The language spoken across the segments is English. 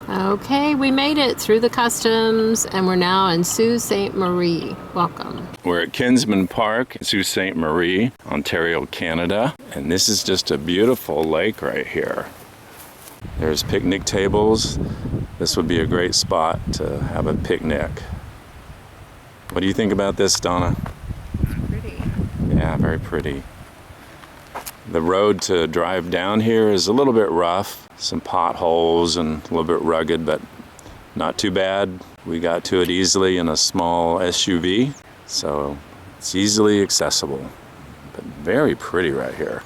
Okay, we made it through the customs and we're now in Sault Ste. Marie. Welcome. We're at Kinsman Park, Sault Ste. Marie, Ontario, Canada. And this is just a beautiful lake right here. There's picnic tables. This would be a great spot to have a picnic. What do you think about this, Donna? It's pretty. Yeah, very pretty. The road to drive down here is a little bit rough, some potholes and a little bit rugged, but not too bad. We got to it easily in a small SUV, so it's easily accessible, but very pretty right here.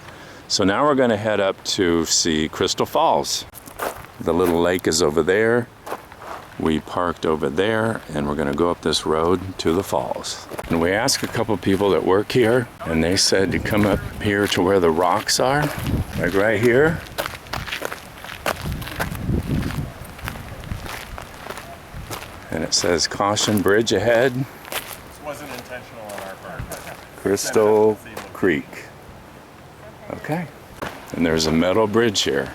So now we're going to head up to see Crystal Falls. The little lake is over there. We parked over there, and we're going to go up this road to the falls. And we asked a couple people that work here, and they said to come up here to where the rocks are, like right here. And it says, caution, bridge ahead. This wasn't intentional on our part. Crystal Creek. Okay. And there's a metal bridge here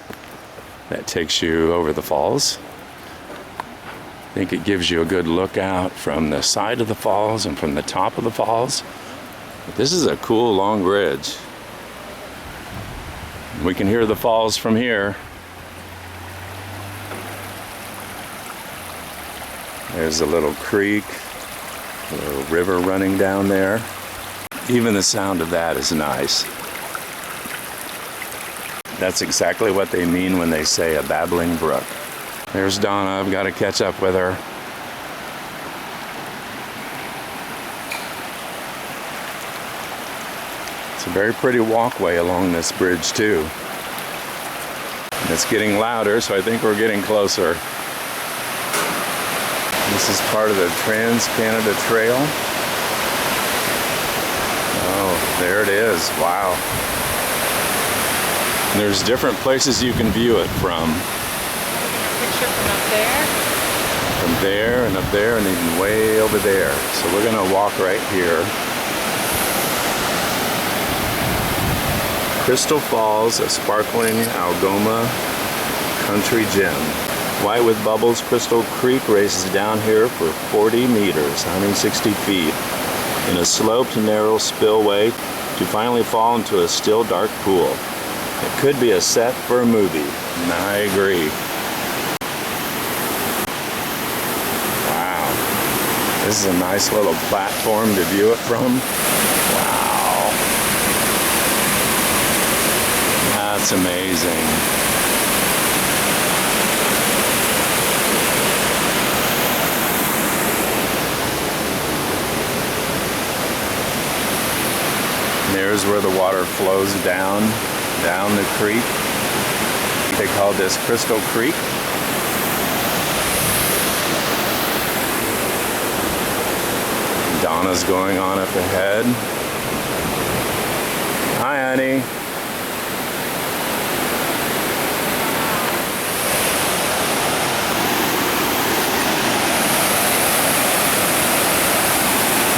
that takes you over the falls. I think it gives you a good look out from the side of the falls and from the top of the falls. But this is a cool long bridge. We can hear the falls from here. There's a little creek, a little river running down there. Even the sound of that is nice. That's exactly what they mean when they say a babbling brook. There's Donna. I've got to catch up with her. It's a very pretty walkway along this bridge too. And it's getting louder, so I think we're getting closer. This is part of the Trans-Canada Trail. Oh, there it is. Wow. And there's different places you can view it from. From up there and up there and even way over there. So we're gonna walk right here. Crystal Falls, a sparkling Algoma country gem. White with bubbles, Crystal Creek races down here for 40 meters, 160 feet, in a sloped, narrow spillway to finally fall into a still, dark pool. It could be a set for a movie, and I agree. This is a nice little platform to view it from. Wow. That's amazing. And there's where the water flows down the creek. They call this Crystal Creek. Donna's going on up ahead. Hi, honey.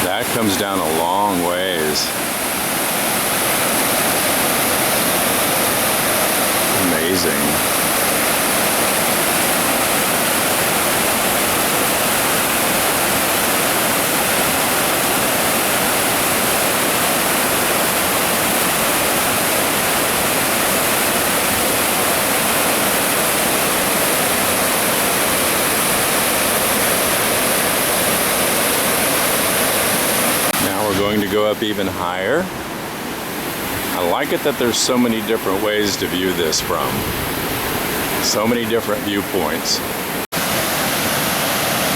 That comes down a long ways. Amazing. Going to go up even higher. I like it that there's so many different ways to view this from. So many different viewpoints.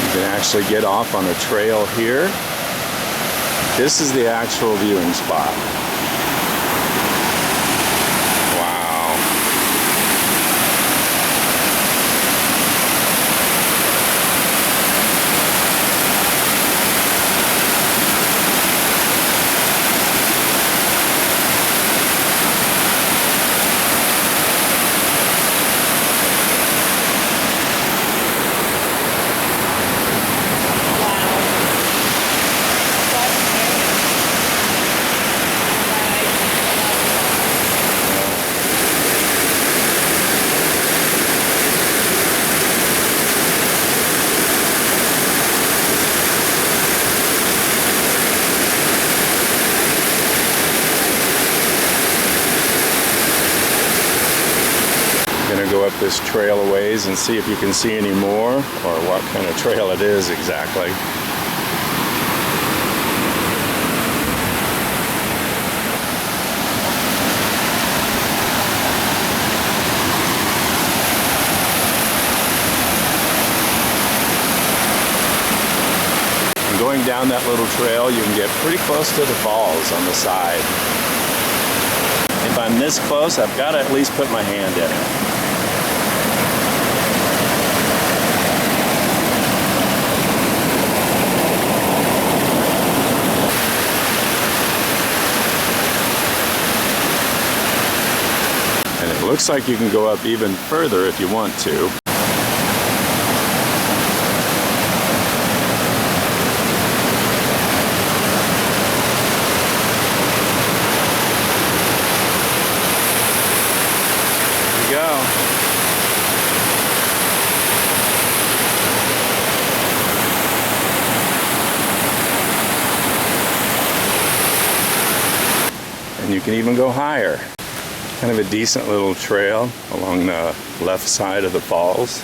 You can actually get off on a trail here. This is the actual viewing spot. this trail a ways and see if you can see any more, or what kind of trail it is exactly. Going down that little trail, you can get pretty close to the falls on the side. If I'm this close, I've got to at least put my hand in it. And it looks like you can go up even further if you want to. And you can even go higher. Kind of a decent little trail along the left side of the falls.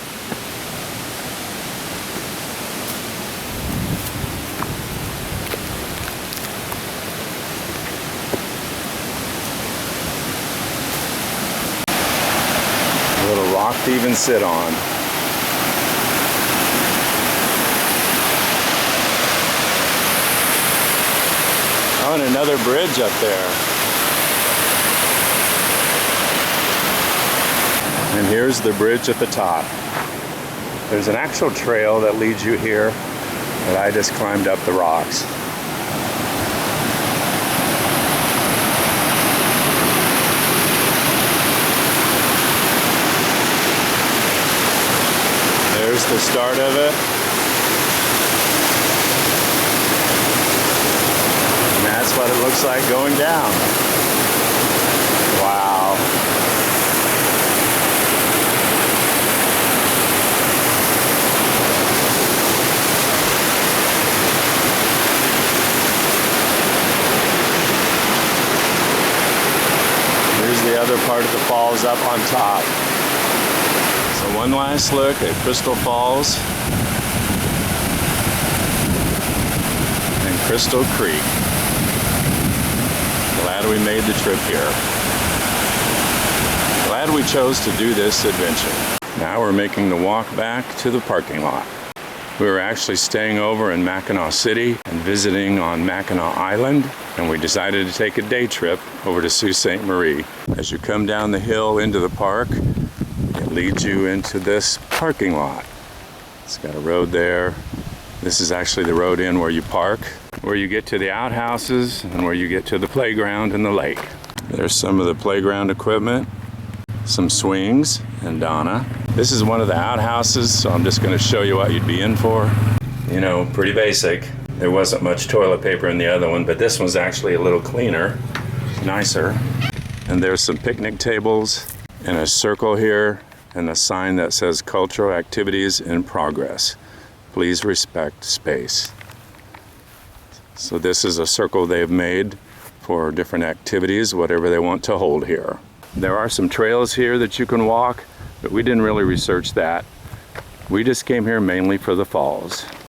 A little rock to even sit on. Oh, and another bridge up there. And here's the bridge at the top. There's an actual trail that leads you here, but I just climbed up the rocks. There's the start of it. And that's what it looks like going down. Wow. The other part of the falls up on top. So one last look at Crystal Falls and Crystal Creek. Glad we made the trip here. Glad we chose to do this adventure. Now we're making the walk back to the parking lot. We were actually staying over in Mackinac City and visiting on Mackinac Island, and we decided to take a day trip over to Sault Ste. Marie. As you come down the hill into the park, it leads you into this parking lot. It's got a road there. This is actually the road in where you park, where you get to the outhouses, and where you get to the playground and the lake. There's some of the playground equipment, some swings, and Donna. This is one of the outhouses, so I'm just going to show you what you'd be in for. You know, pretty basic. There wasn't much toilet paper in the other one, but this one's actually a little cleaner, nicer. And there's some picnic tables and a circle here and a sign that says cultural activities in progress. Please respect space. So this is a circle they've made for different activities, whatever they want to hold here. There are some trails here that you can walk, but we didn't really research that. We just came here mainly for the falls.